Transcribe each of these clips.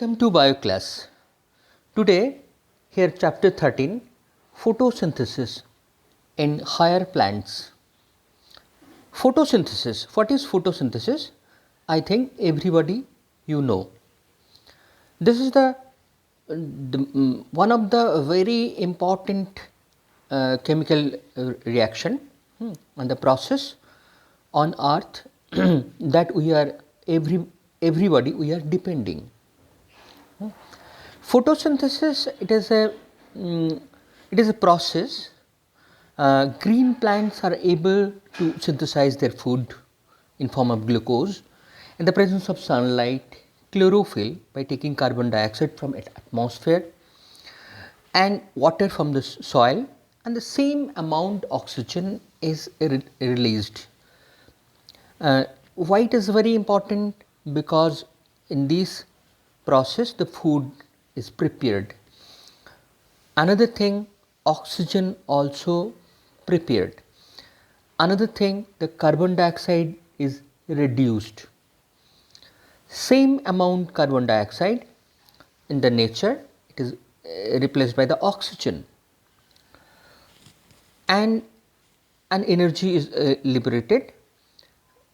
Welcome to BioClass. Today, here chapter 13, photosynthesis in higher plants. Photosynthesis. What is photosynthesis? I think everybody you know. This is one of the very important chemical reaction and the process on earth that we are everybody we are depending. Photosynthesis, it is a process. Green plants are able to synthesize their food in form of glucose in the presence of sunlight, chlorophyll by taking carbon dioxide from atmosphere and water from the soil, and the same amount oxygen is released. Why it is very important? Because in this process the food is prepared. Another thing, oxygen also prepared. Another thing, the carbon dioxide is reduced. Same amount carbon dioxide in the nature, it is replaced by the oxygen, and an energy is liberated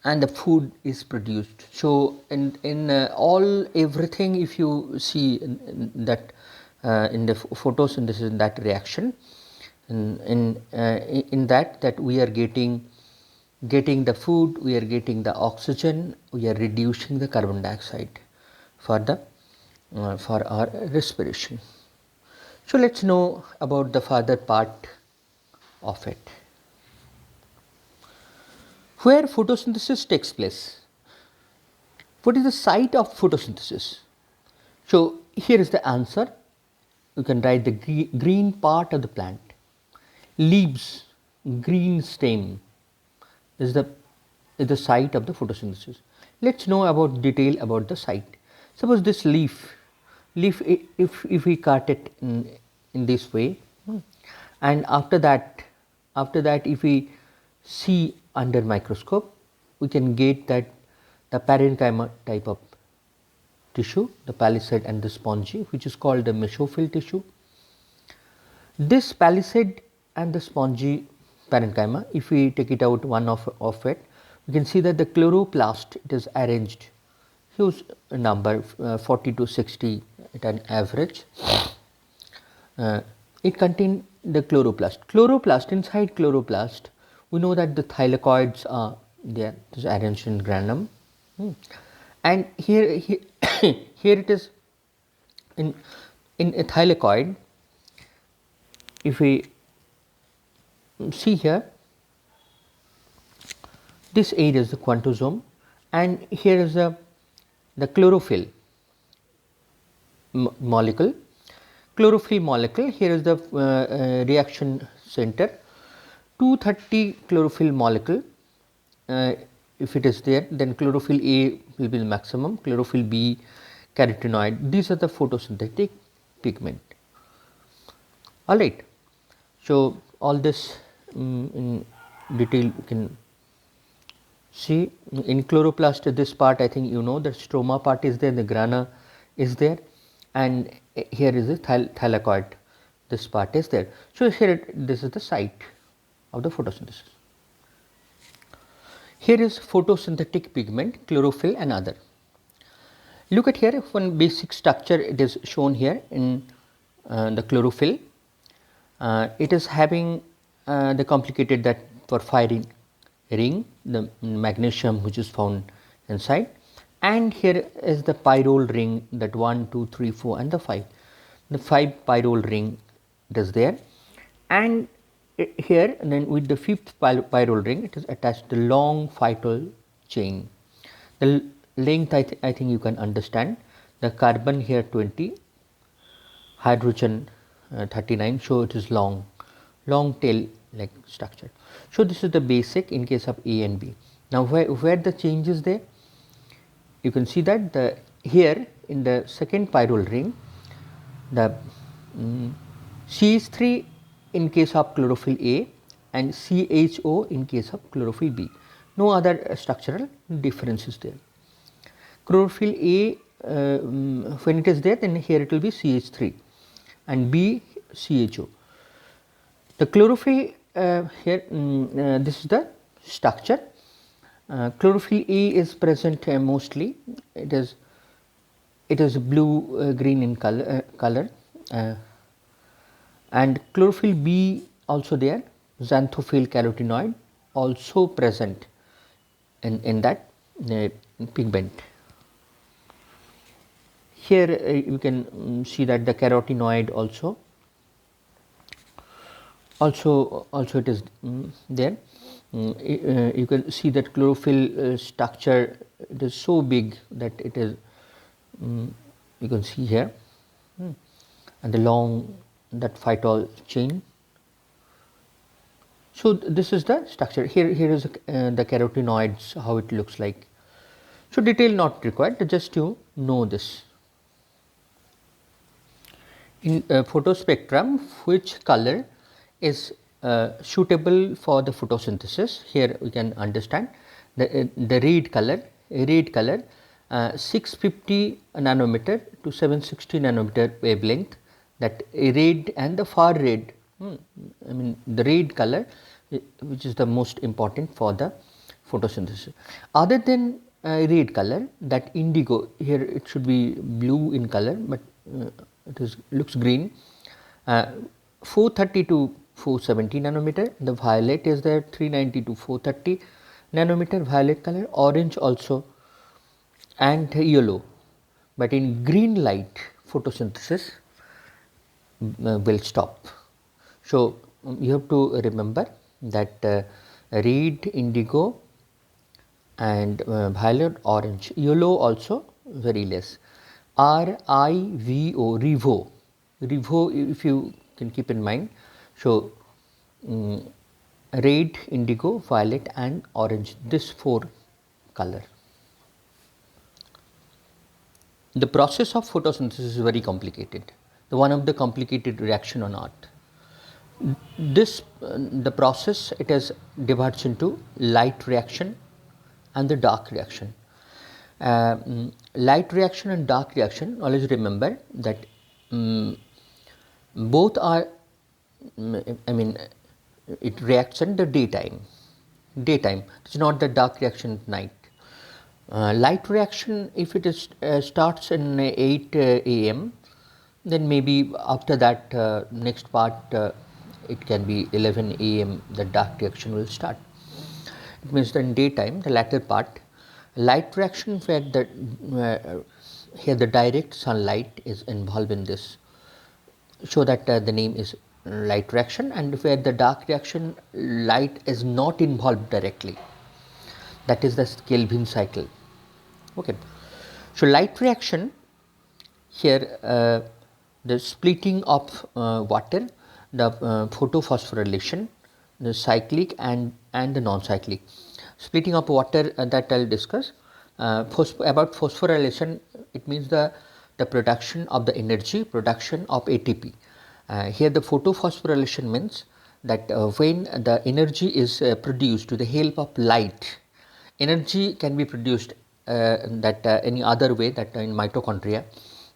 and the food is produced. So, in all everything, if you see in that in the photosynthesis, in that reaction, in that we are getting the food, we are getting the oxygen, we are reducing the carbon dioxide for the for our respiration. So, let us know about the further part of it. Where photosynthesis takes place? What is the site of photosynthesis? So, here is the answer. You can write the green part of the plant, leaves, green stem is the site of the photosynthesis. Let us know about detail about the site. Suppose this leaf if we cut it in this way, and after that if we see under microscope, we can get that the parenchyma type of tissue, the palisade and the spongy, which is called the mesophyll tissue. This palisade and the spongy parenchyma, if we take it out one of it, we can see that the chloroplast, it is arranged huge number, 40 to 60 at an average. It contains the chloroplast. Inside chloroplast, we know that the thylakoids are there, it is arranged in granum, and here it is in a thylakoid. If we see here, this area is the quantosome, and here is the chlorophyll molecule. Chlorophyll molecule, here is the reaction center. 230 chlorophyll molecule, if it is there, then chlorophyll A will be the maximum, chlorophyll B, carotenoid. These are the photosynthetic pigment. Alright. So, all this in detail you can see. In chloroplast, this part I think you know, the stroma part is there, the grana is there, and here is the thylakoid, this part is there. So, here this is the site of the photosynthesis. Here is photosynthetic pigment, chlorophyll and other. Look at here, one basic structure it is shown here in the chlorophyll. It is having the complicated that porphyrin ring, the magnesium which is found inside, and here is the pyrrole ring, that 1, 2, 3, 4 and the 5. The 5 pyrrole ring it is there, and here and then with the 5th pyrrole ring, it is attached to the long phytol chain. The length I think you can understand, the carbon here 20, hydrogen 39, so it is long tail like structure. So, this is the basic in case of A and B. Now, where the change is there, you can see that here in the second pyrrole ring, the CH3 in case of chlorophyll A and CHO in case of chlorophyll B. No other structural difference is there. Chlorophyll A when it is there, then here it will be CH3 and B CHO. The chlorophyll here, this is the structure. Chlorophyll A is present mostly. It is blue green in color, and chlorophyll B also there. Xanthophyll carotenoid also present in that pigment. Here you can see that the carotenoid also it is there. You can see that chlorophyll structure, it is so big that it is you can see here, and the long that phytol chain. So this is the structure. Here is the carotenoids, how it looks like. So detail not required, just to know this. In photospectrum, which color is suitable for the photosynthesis? Here we can understand the red color, 650 nanometer to 760 nanometer wavelength, that red and the far red, I mean the red color, which is the most important for the photosynthesis. Other than red color, that indigo, here it should be blue in color, but it looks green. 430 to 470 nanometer. The violet is there, 390 to 430 nanometer violet color. Orange also, and yellow. But in green light, photosynthesis will stop. So you have to remember that red, indigo, and violet, orange, yellow also very less. RIVO, RIVO, if you can keep in mind. So red, indigo, violet and orange, this 4 color. The process of photosynthesis is very complicated, one of the complicated reaction on earth. This the process, it is divides into light reaction and the dark reaction. Light reaction and dark reaction, always remember that both are, I mean it reacts in the daytime. It is not the dark reaction at night. Light reaction, if it is starts in 8 a.m., then maybe after that next part it can be 11 a.m. the dark reaction will start. It means that in daytime, the latter part, light reaction where here the direct sunlight is involved in this, so that the name is light reaction, and where the dark reaction, light is not involved directly, that is the Kelvin cycle. Okay. So light reaction, here the splitting of water, the photophosphorylation, the cyclic and the non-cyclic. Splitting of water, that I will discuss. About phosphorylation, it means the production of the energy, production of ATP. Here the photophosphorylation means that when the energy is produced to the help of light, energy can be produced any other way, that in mitochondria,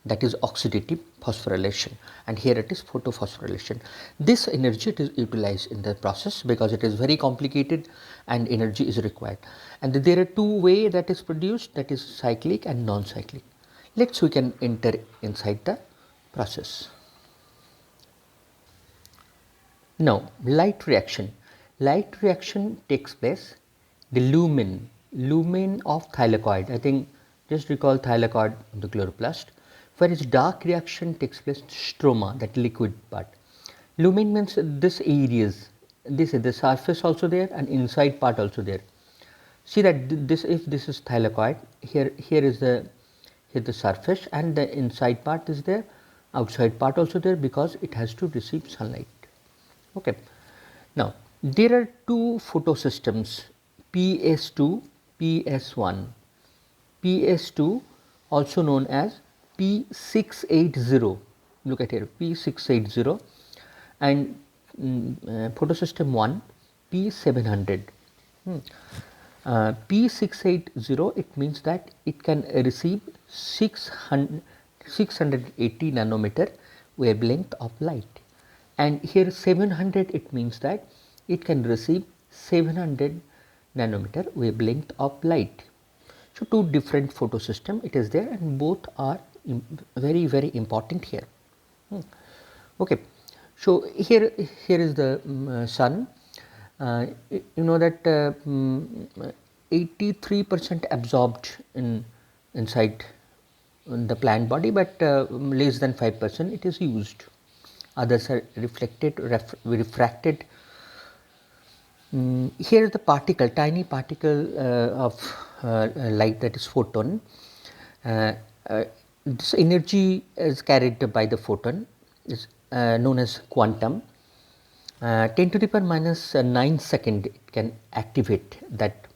that is oxidative phosphorylation, and here it is photophosphorylation. This energy it is utilized in the process because it is very complicated and energy is required, and there are 2 ways that is produced, that is cyclic and non-cyclic. Let's we can enter inside the process. Now light reaction takes place the lumen of thylakoid. I think just recall thylakoid of the chloroplast. Whereas dark reaction takes place stroma, that liquid part. Lumen means this areas, this is the surface also there and inside part also there. See that this, if this is thylakoid, here is the surface, and the inside part is there, outside part also there, because it has to receive sunlight. Okay. Now there are 2 photosystems, PS2, PS1. PS2 also known as P680, look at here, P680, and photosystem 1, P700. P680, it means that it can receive 680 nanometer wavelength of light, and here 700, it means that it can receive 700 nanometer wavelength of light. So two different photosystem it is there, and both are very important here. Okay, so here is the sun. You know that 83% absorbed inside the plant body, but less than 5% it is used. Others are reflected, refracted. Here is the particle, tiny particle of light, that is photon. This energy is carried by the photon, is known as quantum. 10 to the power minus 9 second it can activate that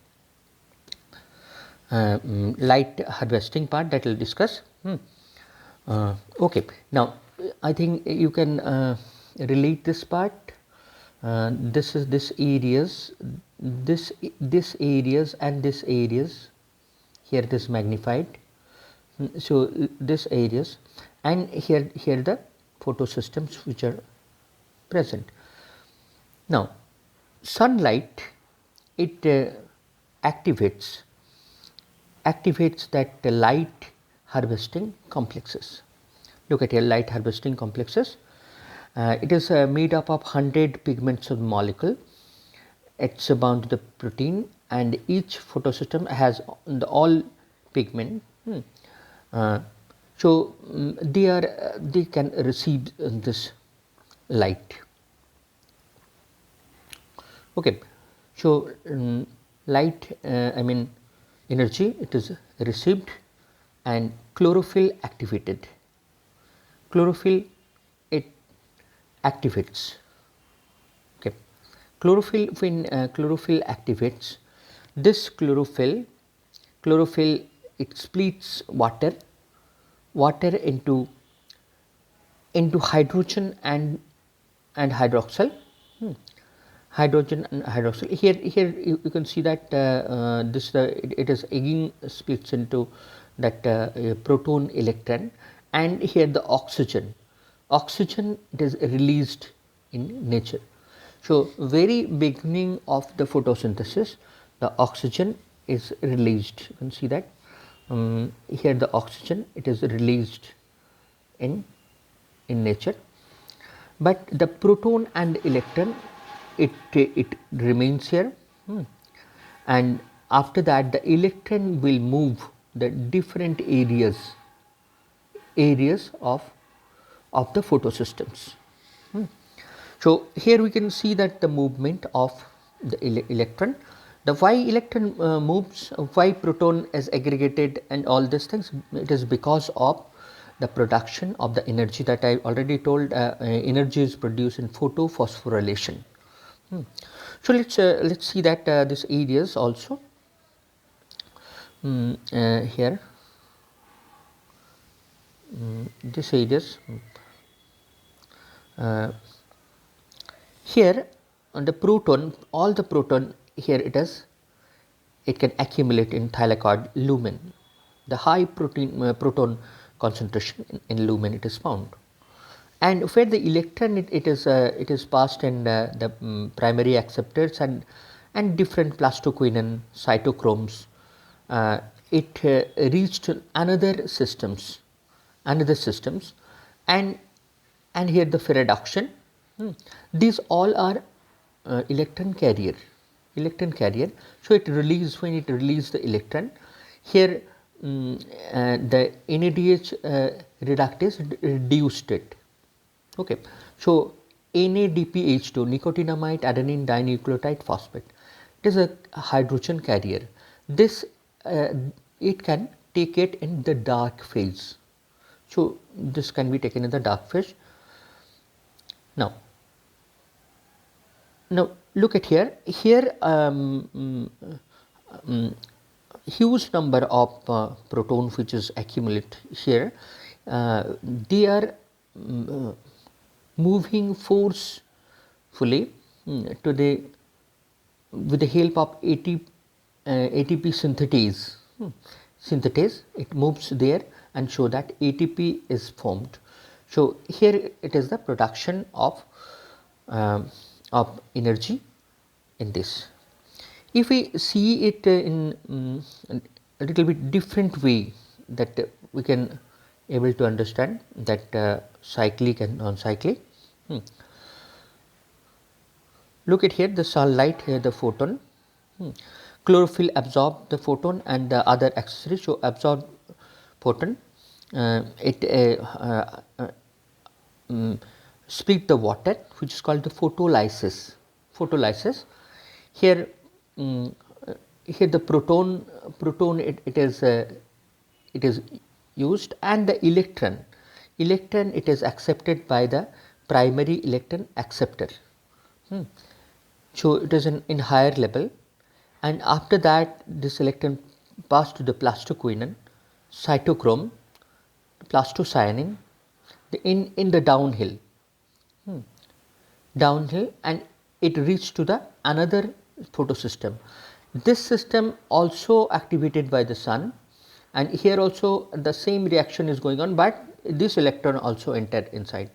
light harvesting part that we will discuss. Okay, now I think you can relate this part. This is this areas, this areas and this areas. Here it is magnified. So this areas, and here the photosystems which are present. Now sunlight, it activates that light harvesting complexes. Look at here, light harvesting complexes. It is made up of 100 pigments of molecule. It's bound to the protein, and each photosystem has all pigment. So they can receive this light. Okay, so light, I mean energy, it is received, and chlorophyll activated. Chlorophyll, it activates. Okay, chlorophyll, when chlorophyll activates, this chlorophyll it splits water into hydrogen and hydroxyl. Hydrogen and hydroxyl. Here you can see that this it is again splits into that proton, electron, and here the oxygen. Oxygen, it is released in nature. So very beginning of the photosynthesis, the oxygen is released. You can see that here the oxygen, it is released in nature, but the proton and electron, it remains here, and after that the electron will move the different areas of the photosystems. So here we can see that the movement of the electron, the why electron moves, why proton is aggregated, and all these things, it is because of the production of the energy that I already told. Energy is produced in photophosphorylation. So let's see that this areas also here, this areas here on the proton, all the proton here, it can accumulate in thylakoid lumen. The high proton concentration in lumen it is found, and where the electron, it is passed in the primary acceptors and different plastoquinin, cytochromes. It reached another systems, and here the ferreduction. These all are electron carrier. So it release, when it release the electron, here the NADH reductase reduced it. Okay, so NADPH2, nicotinamide adenine dinucleotide phosphate, it is a hydrogen carrier. This it can take it in the dark phase. So this can be taken in the dark phase. Now look at here. Huge number of protons which is accumulate here. They are moving forcefully to the with the help of ATP synthetase. Synthetase, it moves there and show that ATP is formed. So here it is the production of energy in this. If we see it in a little bit different way, that we can able to understand that cyclic and non-cyclic. Look at here, the sunlight, here the photon. Chlorophyll absorb the photon and the other accessories. So absorb photon, split the water, which is called the photolysis. Photolysis. Here, here the proton it is used, and the electron it is accepted by the primary electron acceptor. So it is in higher level, and after that this electron pass to the plastoquinone, cytochrome, plastocyanin in the downhill, and it reached to the another photosystem. This system also activated by the sun, and here also the same reaction is going on, but this electron also entered inside,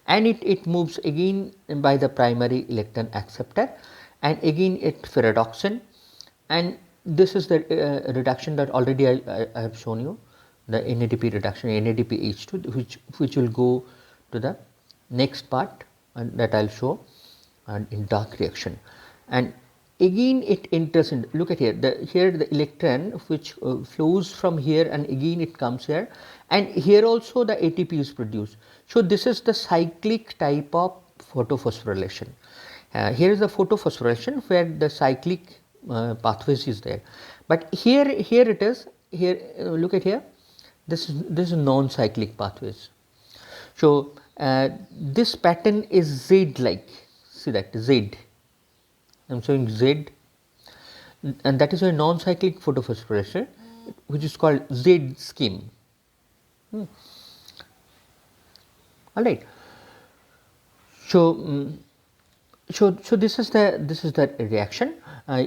and it moves again by the primary electron acceptor, and again it ferredoxin, and this is the reduction that already I have shown you, the NADP reduction, NADPH2, which will go to the next part, and that I will show and in dark reaction. And again it enters in, look at here, here the electron which flows from here, and again it comes here, and here also the ATP is produced. So this is the cyclic type of photophosphorylation. Here is the photophosphorylation where the cyclic pathways is there, but here it is, here look at here, this is non-cyclic pathways. So this pattern is Z like, see that Z, I am showing Z, and that is a non-cyclic photophosphorylation which is called Z scheme. Alright. So, so this is the reaction.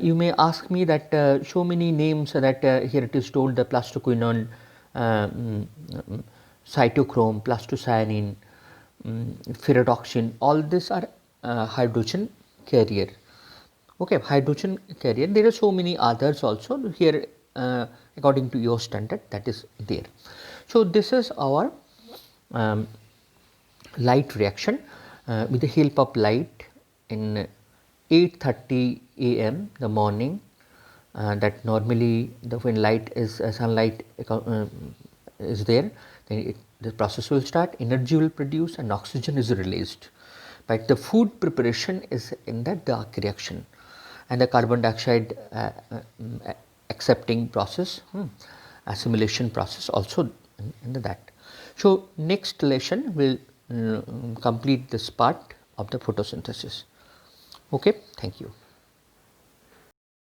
You may ask me that so many names that here it is told, the plastoquinone, cytochrome, plastocyanin, ferredoxin, all these are hydrogen carrier. Okay, hydrogen carrier. There are so many others also here according to your standard, that is there. So this is our light reaction with the help of light in 8:30 a.m. the morning. That normally when light is sunlight is there, then the process will start, energy will produce, and oxygen is released. But the food preparation is in the dark reaction, and the carbon dioxide accepting process, assimilation process also in that. So next lesson will complete this part of the photosynthesis. Okay, thank you.